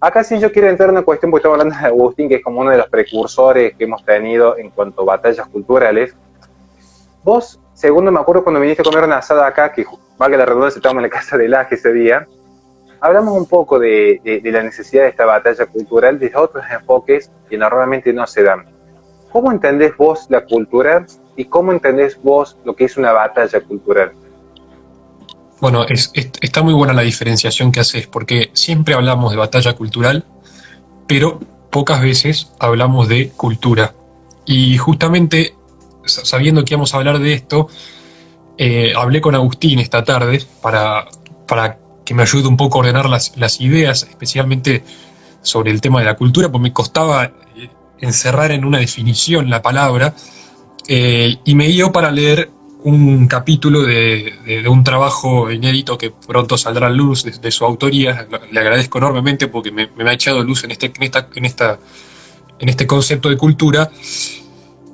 Acá sí yo quiero entrar en una cuestión, porque estamos hablando de Agustín, que es como uno de los precursores que hemos tenido en cuanto a batallas culturales. Vos, segundo me acuerdo cuando viniste a comer una asada acá, que valga la redundancia, estábamos en la casa de Laje ese día, hablamos un poco de la necesidad de esta batalla cultural desde otros enfoques que normalmente no se dan. ¿Cómo entendés vos la cultura y cómo entendés vos lo que es una batalla cultural? Bueno, está muy buena la diferenciación que haces, porque siempre hablamos de batalla cultural, pero pocas veces hablamos de cultura. Y justamente, sabiendo que íbamos a hablar de esto, hablé con Agustín esta tarde para que me ayude un poco a ordenar las ideas, especialmente sobre el tema de la cultura, porque me costaba encerrar en una definición la palabra, y me dio para leer un capítulo de un trabajo inédito que pronto saldrá a luz de su autoría. Le agradezco enormemente porque me ha echado luz en este concepto de cultura.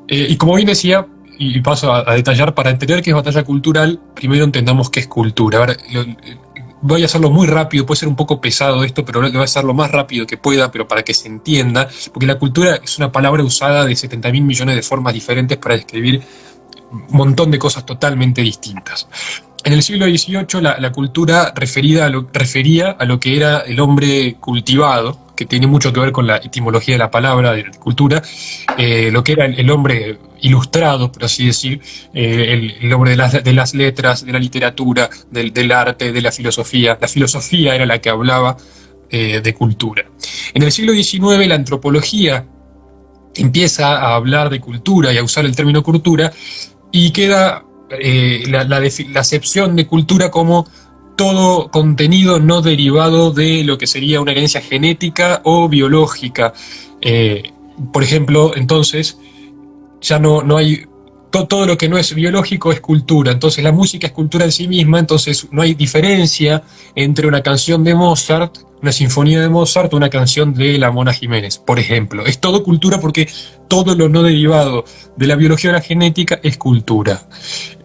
Y como bien decía, y paso a detallar, para entender qué es batalla cultural, primero entendamos qué es cultura. Ahora, voy a hacerlo muy rápido, puede ser un poco pesado esto, pero voy a hacer lo más rápido que pueda, pero para que se entienda, porque la cultura es una palabra usada de 70.000 millones de formas diferentes para describir un montón de cosas totalmente distintas. En el siglo XVIII la cultura refería a lo que era el hombre cultivado, que tiene mucho que ver con la etimología de la palabra de cultura, lo que era el hombre ilustrado, por así decir, el hombre de las letras, de la literatura, del arte, de la filosofía. La filosofía era la que hablaba de cultura. En el siglo XIX la antropología empieza a hablar de cultura y a usar el término cultura, y queda la acepción de cultura como todo contenido no derivado de lo que sería una herencia genética o biológica. Eh, por ejemplo, entonces, ya no hay... Todo lo que no es biológico es cultura, entonces la música es cultura en sí misma, entonces no hay diferencia entre una canción de Mozart, una sinfonía de Mozart o una canción de la Mona Jiménez, por ejemplo. Es todo cultura porque todo lo no derivado de la biología o la genética es cultura.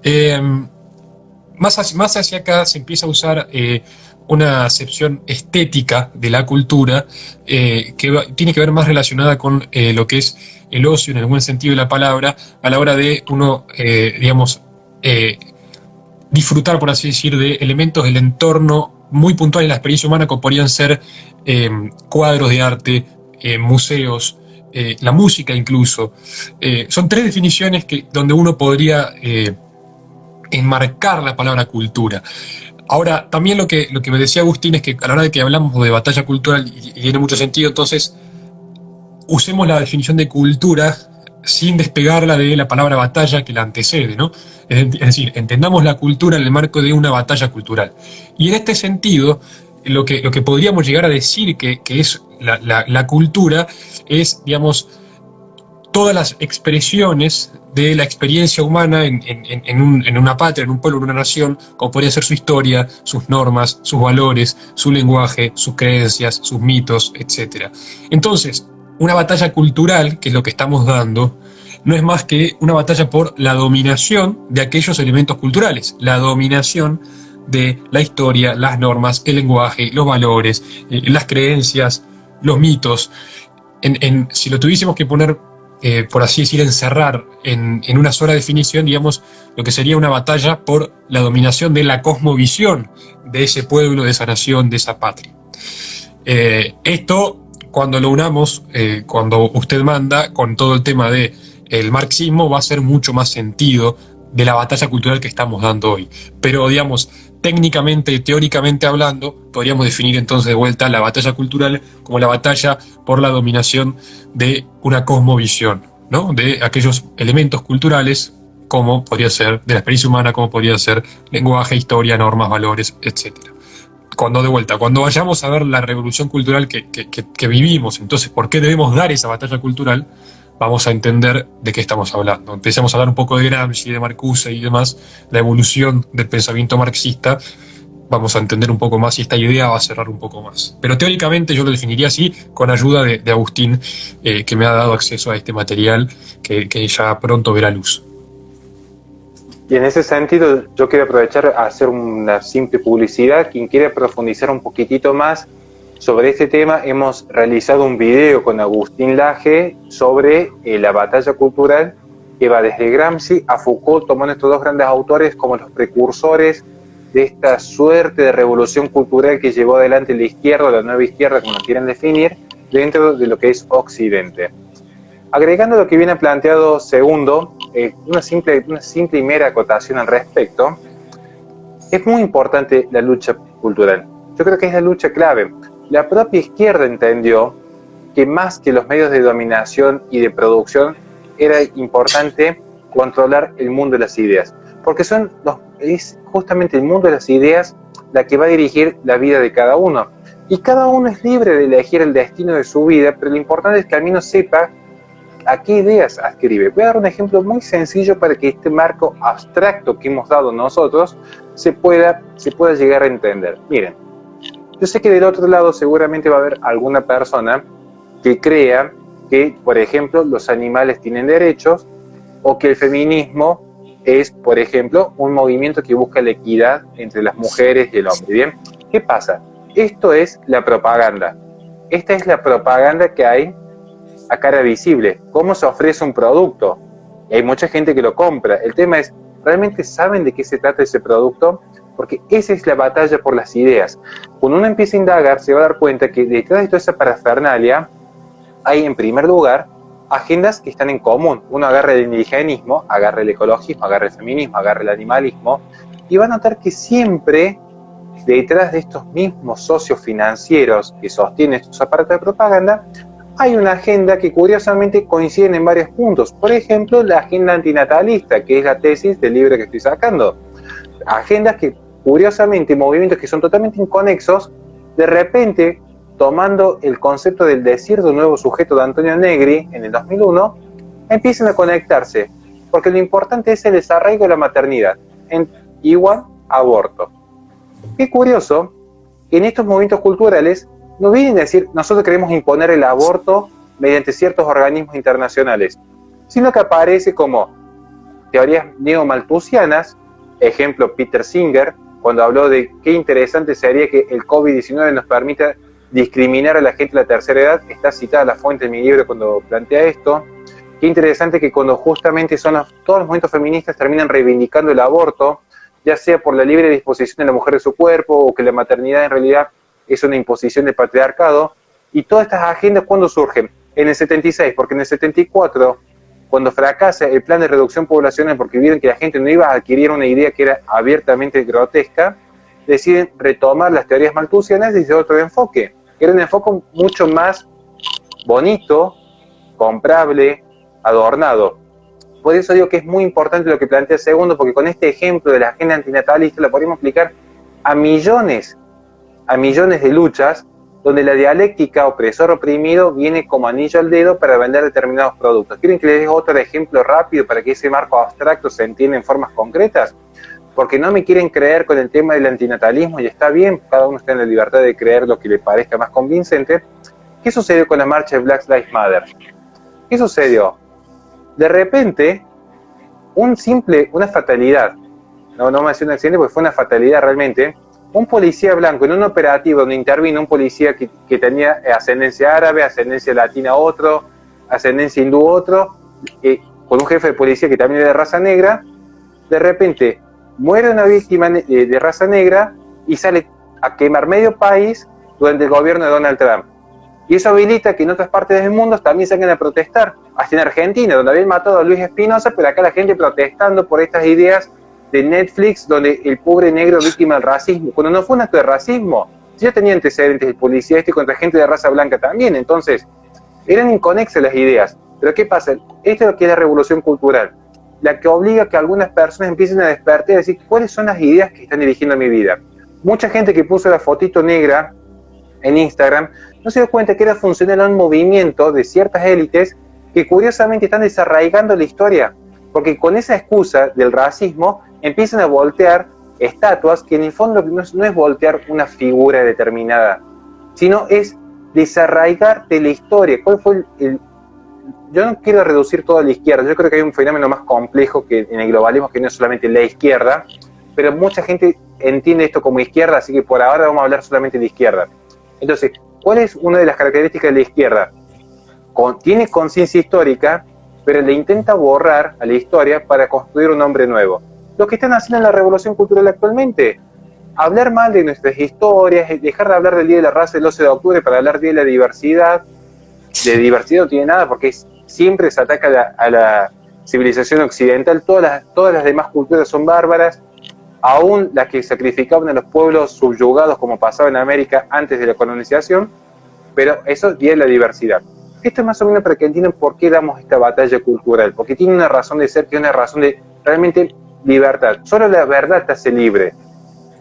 Eh, más hacia acá se empieza a usar una acepción estética de la cultura, tiene que ver más relacionada con lo que es el ocio en el buen sentido de la palabra, a la hora de uno, digamos, disfrutar, por así decir, de elementos del entorno muy puntuales en la experiencia humana, como podrían ser cuadros de arte, museos, la música incluso. Son tres definiciones donde uno podría enmarcar la palabra cultura. Ahora, también lo que me decía Agustín es que a la hora de que hablamos de batalla cultural, y tiene mucho sentido, entonces usemos la definición de cultura sin despegarla de la palabra batalla que la antecede, ¿no? Es decir, entendamos la cultura en el marco de una batalla cultural. Y en este sentido, lo que podríamos llegar a decir que es la cultura es, digamos, todas las expresiones de la experiencia humana en una patria, en un pueblo, en una nación, como podría ser su historia, sus normas, sus valores, su lenguaje, sus creencias, sus mitos, etc. Entonces, una batalla cultural, que es lo que estamos dando, no es más que una batalla por la dominación de aquellos elementos culturales, la dominación de la historia, las normas, el lenguaje, los valores, las creencias, los mitos. Si lo tuviésemos que poner, por así decir, encerrar en una sola definición, digamos, lo que sería una batalla por la dominación de la cosmovisión de ese pueblo, de esa nación, de esa patria. Esto, cuando lo unamos, cuando usted manda, con todo el tema del marxismo, va a hacer mucho más sentido de la batalla cultural que estamos dando hoy. Pero, digamos, técnicamente, teóricamente hablando, podríamos definir entonces de vuelta la batalla cultural como la batalla por la dominación de una cosmovisión, ¿no? De aquellos elementos culturales, como podría ser de la experiencia humana, como podría ser lenguaje, historia, normas, valores, etcétera. Cuando vayamos a ver la revolución cultural que vivimos, entonces, ¿por qué debemos dar esa batalla cultural? Vamos a entender de qué estamos hablando. Empecemos a hablar un poco de Gramsci, de Marcuse y demás, la evolución del pensamiento marxista, vamos a entender un poco más y esta idea va a cerrar un poco más. Pero teóricamente yo lo definiría así, con ayuda de Agustín, que me ha dado acceso a este material que ya pronto verá luz. Y en ese sentido, yo quiero aprovechar a hacer una simple publicidad. Quien quiere profundizar un poquitito más Sobre este tema hemos realizado un video con Agustín Laje sobre la batalla cultural que va desde Gramsci a Foucault, tomando estos dos grandes autores como los precursores de esta suerte de revolución cultural que llevó adelante la izquierda, o la nueva izquierda, como quieren definir, dentro de lo que es Occidente. Agregando lo que viene planteado segundo, una simple y mera acotación al respecto, es muy importante la lucha cultural. Yo creo que es la lucha clave. La propia izquierda entendió que más que los medios de dominación y de producción, era importante controlar el mundo de las ideas, porque es justamente el mundo de las ideas la que va a dirigir la vida de cada uno. Y cada uno es libre de elegir el destino de su vida, pero lo importante es que al menos sepa a qué ideas adscribe. Voy a dar un ejemplo muy sencillo para que este marco abstracto que hemos dado nosotros se pueda llegar a entender. Miren, yo sé que del otro lado seguramente va a haber alguna persona que crea que, por ejemplo, los animales tienen derechos, o que el feminismo es, por ejemplo, un movimiento que busca la equidad entre las mujeres y el hombre. ¿Bien? ¿Qué pasa? Esto es la propaganda. Esta es la propaganda que hay a cara visible. ¿Cómo se ofrece un producto? Y hay mucha gente que lo compra. El tema es, ¿realmente saben de qué se trata ese producto? Porque esa es la batalla por las ideas. Cuando uno empieza a indagar, se va a dar cuenta que detrás de toda esa parafernalia hay, en primer lugar, agendas que están en común. Uno agarra el indigenismo, agarra el ecologismo, agarra el feminismo, agarra el animalismo, y va a notar que siempre detrás de estos mismos socios financieros que sostienen estos aparatos de propaganda, hay una agenda que curiosamente coinciden en varios puntos. Por ejemplo, la agenda antinatalista, que es la tesis del libro que estoy sacando. Agendas que, curiosamente, movimientos que son totalmente inconexos, de repente, tomando el concepto del decir de un nuevo sujeto de Antonio Negri en el 2001, empiezan a conectarse, porque lo importante es el desarraigo de la maternidad, igual aborto. Qué curioso que en estos movimientos culturales no vienen a decir, nosotros queremos imponer el aborto mediante ciertos organismos internacionales, sino que aparece como teorías neomalthusianas, ejemplo Peter Singer, cuando habló de qué interesante sería que el COVID-19 nos permita discriminar a la gente de la tercera edad. Está citada la fuente en mi libro cuando plantea esto. Qué interesante que cuando justamente todos los movimientos feministas terminan reivindicando el aborto, ya sea por la libre disposición de la mujer de su cuerpo, o que la maternidad en realidad es una imposición del patriarcado. Y todas estas agendas, ¿cuándo surgen? En el 76, porque en el 74, cuando fracasa el plan de reducción poblacional, porque vieron que la gente no iba a adquirir una idea que era abiertamente grotesca, deciden retomar las teorías malthusianas desde otro enfoque. Era un enfoque mucho más bonito, comprable, adornado. Por eso digo que es muy importante lo que plantea segundo, porque con este ejemplo de la agenda antinatalista la podemos aplicar a millones de luchas, donde la dialéctica opresor-oprimido viene como anillo al dedo para vender determinados productos. ¿Quieren que les dé otro ejemplo rápido para que ese marco abstracto se entienda en formas concretas? Porque no me quieren creer con el tema del antinatalismo, y está bien, cada uno está en la libertad de creer lo que le parezca más convincente. ¿Qué sucedió con la marcha de Black Lives Matter? ¿Qué sucedió? De repente, una fatalidad, no me hace un accidente porque fue una fatalidad realmente, un policía blanco en un operativo donde intervino un policía que tenía ascendencia árabe, ascendencia latina otro, ascendencia hindú otro, con un jefe de policía que también era de raza negra, de repente muere una víctima de raza negra y sale a quemar medio país durante el gobierno de Donald Trump. Y eso habilita que en otras partes del mundo también salgan a protestar. Hasta en Argentina, donde habían matado a Luis Espinosa, pero acá la gente protestando por estas ideas de Netflix, donde el pobre negro víctima del racismo, cuando no fue un acto de racismo, ya tenía antecedentes el policía contra gente de raza blanca también. Entonces, eran inconexas las ideas. Pero ¿qué pasa? Esto es lo que es la revolución cultural, la que obliga a que algunas personas empiecen a despertar y a decir, ¿cuáles son las ideas que están dirigiendo mi vida? Mucha gente que puso la fotito negra en Instagram no se dio cuenta que era funcional a un movimiento de ciertas élites que curiosamente están desarraigando la historia, porque con esa excusa del racismo empiezan a voltear estatuas que en el fondo no es voltear una figura determinada, sino es desarraigar de la historia. ¿Cuál fue Yo no quiero reducir todo a la izquierda, yo creo que hay un fenómeno más complejo que en el globalismo, que no es solamente la izquierda, pero mucha gente entiende esto como izquierda, así que por ahora vamos a hablar solamente de izquierda. Entonces, ¿cuál es una de las características de la izquierda? Tiene conciencia histórica, pero le intenta borrar a la historia para construir un hombre nuevo. Lo que están haciendo en la revolución cultural actualmente, hablar mal de nuestras historias, dejar de hablar del Día de la Raza el 12 de octubre para hablar de la diversidad. De diversidad no tiene nada, porque siempre se ataca a la civilización occidental. Todas las demás culturas son bárbaras, aún las que sacrificaban a los pueblos subyugados, como pasaba en América antes de la colonización, pero eso es Día de la Diversidad. Esto es más o menos para que entiendan por qué damos esta batalla cultural, porque tiene una razón de ser, tiene una razón de realmente libertad. Solo la verdad te hace libre.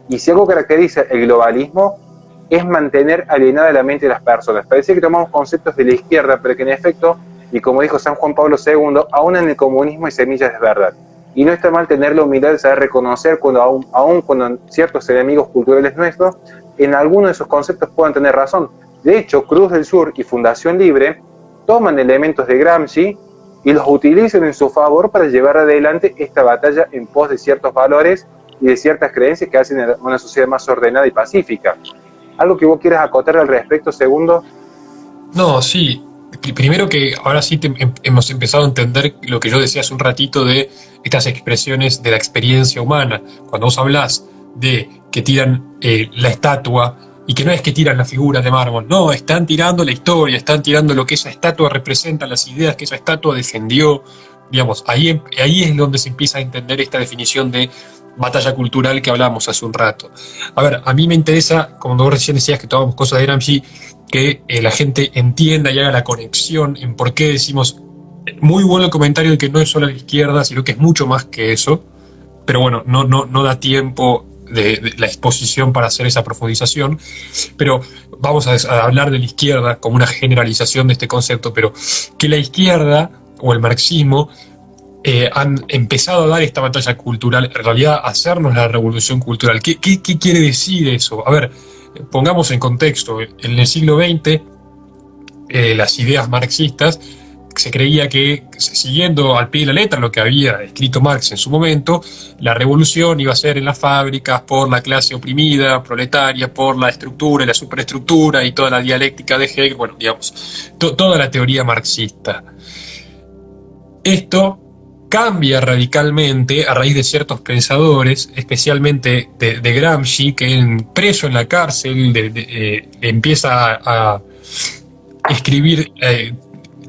Y si algo caracteriza el globalismo, es mantener alienada la mente de las personas. Parece que tomamos conceptos de la izquierda, pero que en efecto, y como dijo San Juan Pablo II, aún en el comunismo hay semillas de verdad. Y no está mal tener la humildad de saber reconocer aún cuando ciertos enemigos culturales nuestros, en algunos de esos conceptos puedan tener razón. De hecho, Cruz del Sur y Fundación Libre toman elementos de Gramsci y los utilizan en su favor para llevar adelante esta batalla en pos de ciertos valores y de ciertas creencias que hacen una sociedad más ordenada y pacífica. ¿Algo que vos quieras acotar al respecto, Segundo? No, sí. Primero que ahora sí hemos empezado a entender lo que yo decía hace un ratito de estas expresiones de la experiencia humana. Cuando vos hablás de que tiran la estatua, y que no es que tiran la figura de mármol, no, están tirando la historia, están tirando lo que esa estatua representa, las ideas que esa estatua defendió. Digamos, ahí es donde se empieza a entender esta definición de batalla cultural que hablábamos hace un rato. A ver, a mí me interesa, como vos recién decías que tomamos cosas de Gramsci, que la gente entienda y haga la conexión en por qué decimos, muy bueno el comentario de que no es solo la izquierda, sino que es mucho más que eso, pero bueno, no da tiempo de la exposición para hacer esa profundización, pero vamos a hablar de la izquierda como una generalización de este concepto, pero que la izquierda o el marxismo han empezado a dar esta batalla cultural, en realidad hacernos la revolución cultural. ¿Qué quiere decir eso? A ver, pongamos en contexto, en el siglo XX las ideas marxistas, se creía que, siguiendo al pie de la letra lo que había escrito Marx en su momento, la revolución iba a ser en las fábricas por la clase oprimida, proletaria, por la estructura y la superestructura y toda la dialéctica de Hegel, bueno, digamos, toda la teoría marxista. Esto cambia radicalmente a raíz de ciertos pensadores, especialmente de Gramsci, que preso en la cárcel empieza a escribir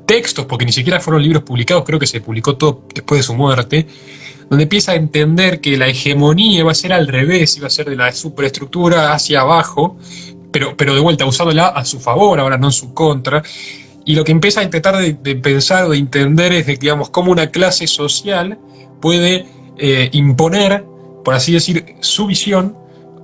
textos, porque ni siquiera fueron libros publicados, creo que se publicó todo después de su muerte, donde empieza a entender que la hegemonía va a ser al revés, iba a ser de la superestructura hacia abajo, pero de vuelta usándola a su favor, ahora no en su contra. Y lo que empieza a intentar de pensar, de entender es de, digamos, cómo una clase social puede imponer, por así decir, su visión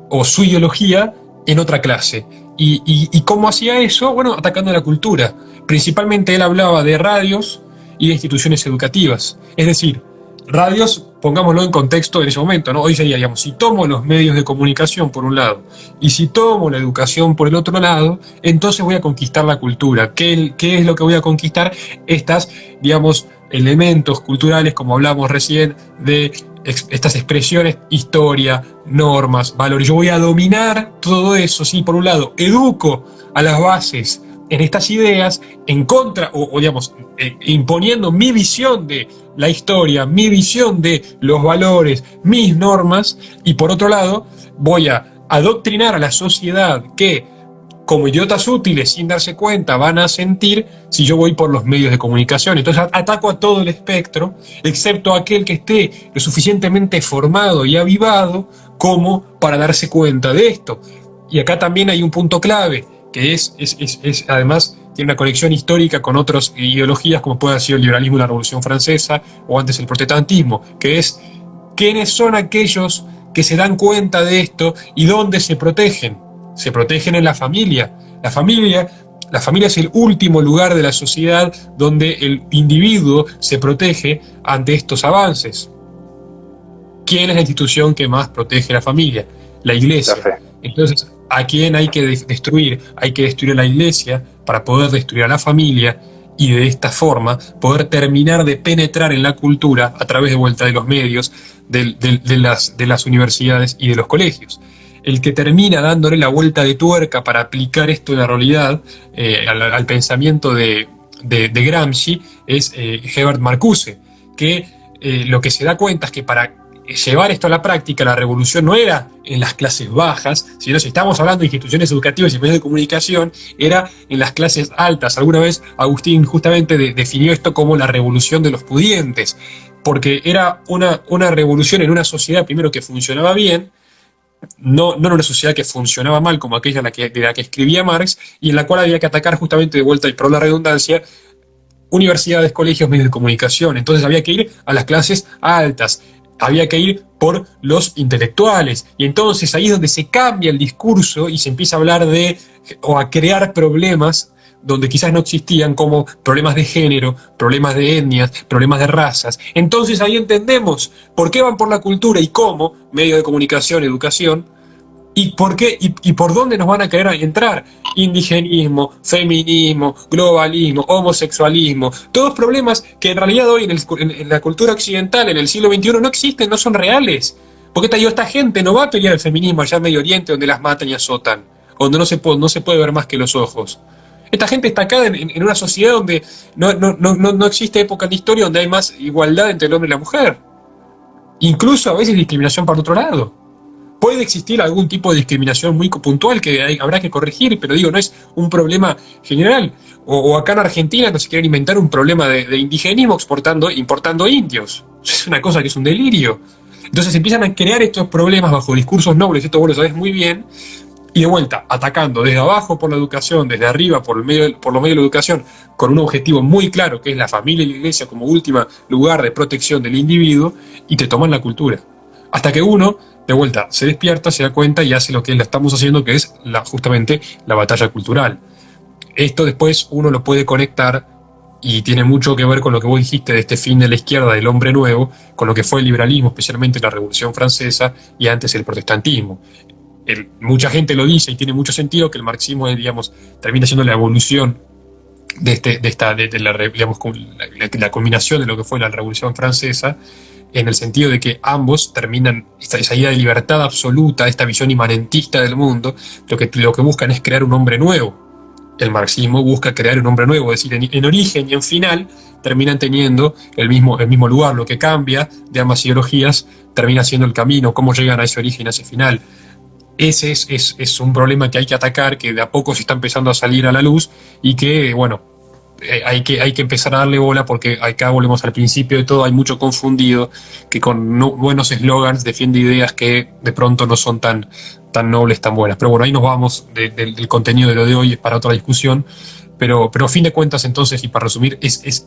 o su ideología en otra clase. ¿Y cómo hacía eso? Bueno, atacando la cultura. Principalmente él hablaba de radios y de instituciones educativas. Es decir, radios, pongámoslo en contexto en ese momento, ¿no? Hoy sería, digamos, si tomo los medios de comunicación por un lado y si tomo la educación por el otro lado, entonces voy a conquistar la cultura. ¿Qué es lo que voy a conquistar? Estas, digamos, elementos culturales, como hablamos recién, de estas expresiones, historia, normas, valores. Yo voy a dominar todo eso, sí, por un lado, educo a las bases en estas ideas, en contra, o digamos, imponiendo mi visión de la historia, mi visión de los valores, mis normas, y por otro lado, voy a adoctrinar a la sociedad que, como idiotas útiles, sin darse cuenta, van a sentir si yo voy por los medios de comunicación. Entonces ataco a todo el espectro, excepto a aquel que esté lo suficientemente formado y avivado como para darse cuenta de esto. Y acá también hay un punto clave, que es además tiene una conexión histórica con otras ideologías, como puede haber sido el liberalismo y la Revolución Francesa, o antes el protestantismo, que es quiénes son aquellos que se dan cuenta de esto y dónde se protegen. Se protegen en la familia. La familia es el último lugar de la sociedad donde el individuo se protege ante estos avances. ¿Quién es la institución que más protege a la familia? La Iglesia. Entonces, ¿a quién hay que destruir? Hay que destruir a la Iglesia para poder destruir a la familia y de esta forma poder terminar de penetrar en la cultura a través de vuelta de los medios, de las universidades y de los colegios. el que termina dándole la vuelta de tuerca para aplicar esto en la realidad, al pensamiento de Gramsci, es Herbert Marcuse, que lo que se da cuenta es que para llevar esto a la práctica, la revolución no era en las clases bajas, sino, si estamos hablando de instituciones educativas y medios de comunicación, era en las clases altas. Alguna vez Agustín justamente definió esto como la revolución de los pudientes, porque era una revolución en una sociedad, primero, que funcionaba bien, no en una sociedad que funcionaba mal como aquella de la que escribía Marx, y en la cual había que atacar, justamente, de vuelta y por la redundancia, universidades, colegios, medios de comunicación. Entonces había que ir a las clases altas, había que ir por los intelectuales. Y entonces ahí es donde se cambia el discurso y se empieza a hablar o a crear problemas donde quizás no existían, como problemas de género, problemas de etnias, problemas de razas. Entonces ahí entendemos por qué van por la cultura y cómo, medios de comunicación, educación, y por qué y por dónde nos van a querer entrar. Indigenismo, feminismo, globalismo, homosexualismo, todos problemas que en realidad hoy en la cultura occidental, en el siglo XXI, no existen, no son reales. Porque esta gente no va a pelear el feminismo allá en Medio Oriente, donde las matan y azotan, donde no se puede ver más que los ojos. Esta gente está acá en una sociedad donde no existe época de historia donde hay más igualdad entre el hombre y la mujer. Incluso a veces discriminación por otro lado. Puede existir algún tipo de discriminación muy puntual que habrá que corregir, pero digo, no es un problema general. O acá en Argentina no se quieren inventar un problema de indigenismo importando indios. Es una cosa que es un delirio. Entonces empiezan a crear estos problemas bajo discursos nobles, esto vos lo sabés muy bien, y de vuelta, atacando desde abajo por la educación, desde arriba por los medios de la educación, con un objetivo muy claro, que es la familia y la iglesia como último lugar de protección del individuo, y te toman la cultura. Hasta que uno, de vuelta, se despierta, se da cuenta y hace lo que estamos haciendo, que es justamente la batalla cultural. Esto después uno lo puede conectar, y tiene mucho que ver con lo que vos dijiste de este fin de la izquierda, del hombre nuevo, con lo que fue el liberalismo, especialmente la Revolución Francesa y antes el protestantismo. Mucha gente lo dice y tiene mucho sentido que el marxismo, digamos, termina siendo la evolución la culminación de lo que fue la Revolución Francesa, en el sentido de que ambos terminan esa idea de libertad absoluta, esta visión inmanentista del mundo, lo que buscan es crear un hombre nuevo. El marxismo busca crear un hombre nuevo, es decir, en origen y en final terminan teniendo el mismo lugar. Lo que cambia de ambas ideologías termina siendo el camino, cómo llegan a ese origen, a ese final. Ese es un problema que hay que atacar, que de a poco se está empezando a salir a la luz, y que, bueno, hay que empezar a darle bola, porque acá volvemos al principio de todo, hay mucho confundido que con buenos eslogans defiende ideas que de pronto no son tan nobles, tan buenas. Pero bueno, ahí nos vamos del contenido de lo de hoy, es para otra discusión. Pero a fin de cuentas, entonces, y para resumir,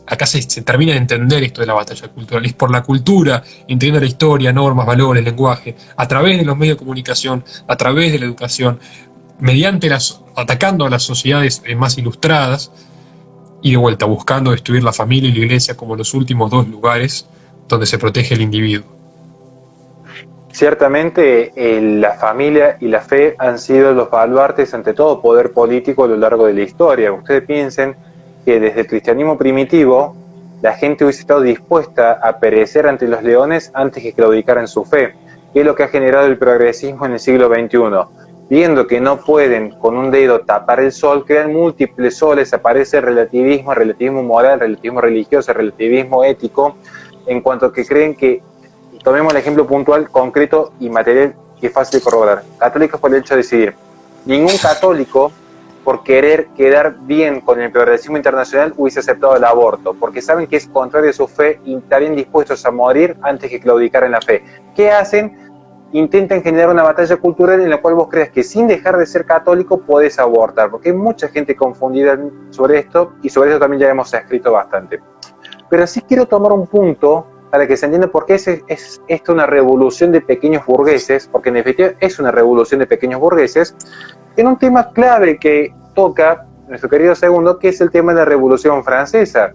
acá se termina de entender esto de la batalla cultural. Es por la cultura, entendiendo la historia, normas, valores, lenguaje, a través de los medios de comunicación, a través de la educación, atacando a las sociedades más ilustradas, y de vuelta buscando destruir la familia y la iglesia como los últimos dos lugares donde se protege el individuo. Ciertamente la familia y la fe han sido los baluartes ante todo poder político a lo largo de la historia. Ustedes piensen que desde el cristianismo primitivo la gente hubiese estado dispuesta a perecer ante los leones antes que claudicar en su fe, que es lo que ha generado el progresismo en el siglo XXI. Viendo que no pueden con un dedo tapar el sol, crean múltiples soles, aparece el relativismo moral, relativismo religioso, relativismo ético, en cuanto que creen que, tomemos el ejemplo puntual, concreto y material que es fácil de corroborar. Católicos por el hecho de decidir. Ningún católico, por querer quedar bien con el progresismo internacional, hubiese aceptado el aborto, porque saben que es contrario a su fe y estarían dispuestos a morir antes que claudicar en la fe. ¿Qué hacen? Intentan generar una batalla cultural en la cual vos creas que sin dejar de ser católico podés abortar, porque hay mucha gente confundida sobre esto, y sobre eso también ya hemos escrito bastante. Pero sí quiero tomar un punto para que se entienda por qué es esto una revolución de pequeños burgueses, porque en efecto es una revolución de pequeños burgueses, en un tema clave que toca nuestro querido Segundo, que es el tema de la Revolución Francesa.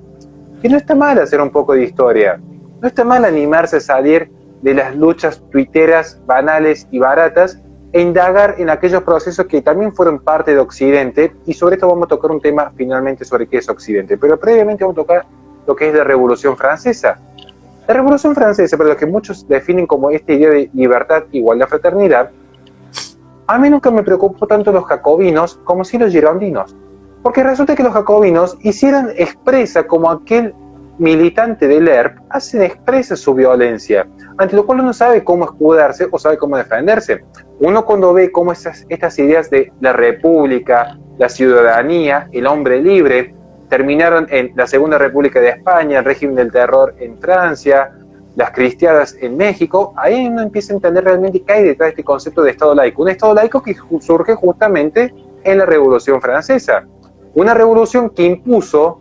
Que no está mal hacer un poco de historia, no está mal animarse a salir de las luchas tuiteras banales y baratas e indagar en aquellos procesos que también fueron parte de Occidente, y sobre esto vamos a tocar un tema finalmente sobre qué es Occidente, pero previamente vamos a tocar lo que es la Revolución Francesa. La Revolución Francesa, para lo que muchos definen como esta idea de libertad, igualdad, fraternidad, a mí nunca me preocupó tanto los jacobinos como si los girondinos. Porque resulta que los jacobinos hicieron expresa como aquel militante del ERP, hacen expresa su violencia, ante lo cual uno sabe cómo escudarse o sabe cómo defenderse. Uno cuando ve cómo estas ideas de la república, la ciudadanía, el hombre libre, terminaron en la Segunda República de España, el régimen del terror en Francia, las cristiadas en México, ahí uno empieza a entender realmente qué hay detrás de este concepto de Estado laico. Un Estado laico que surge justamente en la Revolución Francesa. Una revolución que impuso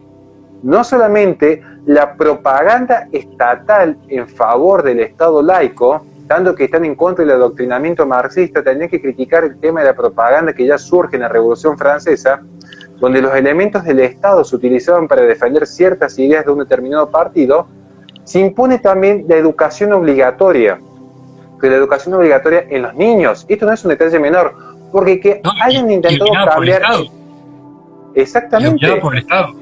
no solamente la propaganda estatal en favor del Estado laico, tanto que están en contra del adoctrinamiento marxista, tenían que criticar el tema de la propaganda que ya surge en la Revolución Francesa, donde los elementos del Estado se utilizaban para defender ciertas ideas de un determinado partido. Se impone también la educación obligatoria, que la educación obligatoria en los niños. Esto no es un detalle menor, porque que No, hayan intentado cambiar... Exactamente. Por el Estado.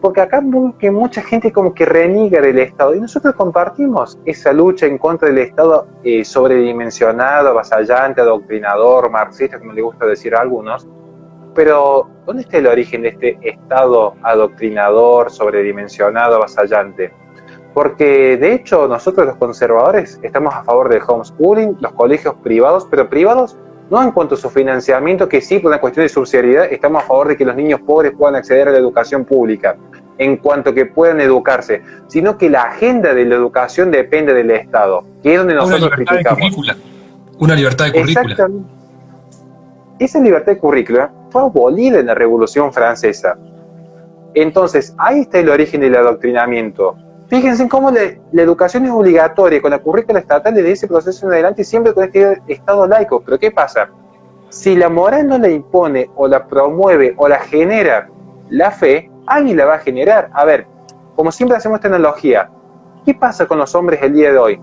Porque acá vemos que mucha gente como que reniega del Estado, y nosotros compartimos esa lucha en contra del Estado sobredimensionado, avasallante, adoctrinador, marxista, como le gusta decir a algunos. Pero, ¿dónde está el origen de este Estado adoctrinador, sobredimensionado, avasallante? Porque, de hecho, nosotros los conservadores estamos a favor del homeschooling, los colegios privados, pero privados no en cuanto a su financiamiento, que sí, por una cuestión de subsidiariedad, estamos a favor de que los niños pobres puedan acceder a la educación pública, en cuanto a que puedan educarse, sino que la agenda de la educación depende del Estado, que es donde nosotros criticamos. Una libertad de currícula. Exactamente. Esa libertad de currícula fue abolida en la Revolución Francesa. Entonces, ahí está el origen del adoctrinamiento. Fíjense en cómo la educación es obligatoria con la currícula estatal desde ese proceso en adelante, siempre con este Estado laico. Pero ¿qué pasa? Si la moral no la impone o la promueve o la genera la fe, alguien la va a generar. A ver, como siempre hacemos esta analogía, ¿qué pasa con los hombres el día de hoy?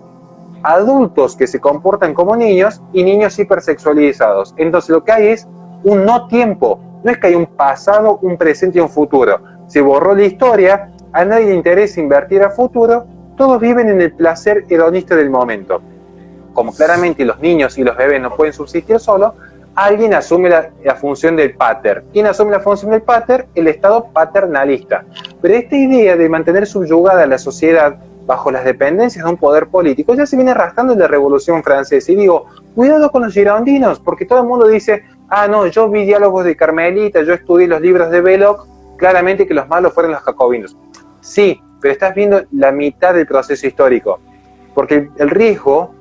Adultos que se comportan como niños y niños hipersexualizados. Entonces lo que hay es un no tiempo. No es que hay un pasado, un presente y un futuro. Se borró la historia, a nadie le interesa invertir a futuro, todos viven en el placer hedonista del momento. Como claramente los niños y los bebés no pueden subsistir solos, alguien asume la función del pater. ¿Quién asume la función del pater? El Estado paternalista. Pero esta idea de mantener subyugada a la sociedad bajo las dependencias de un poder político ya se viene arrastrando en la Revolución Francesa. Y digo, cuidado con los girondinos, porque todo el mundo dice, ah, no, yo vi diálogos de Carmelita, yo estudié los libros de Belloc, claramente que los malos fueron los jacobinos. Sí, pero estás viendo la mitad del proceso histórico, porque el riesgo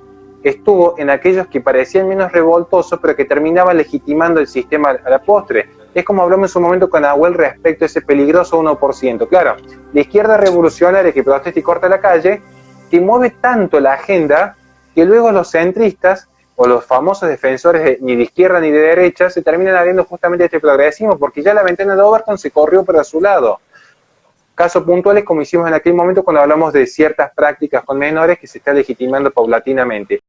estuvo en aquellos que parecían menos revoltosos, pero que terminaban legitimando el sistema a la postre. Es como hablamos en su momento con Nahuel respecto a ese peligroso 1%. Claro, la izquierda revolucionaria que protesta y corta la calle, que mueve tanto la agenda, que luego los centristas, o los famosos defensores ni de izquierda ni de derecha, se terminan adheriendo justamente a este progresismo, porque ya la ventana de Overton se corrió para su lado. Casos puntuales como hicimos en aquel momento cuando hablamos de ciertas prácticas con menores que se está legitimando paulatinamente.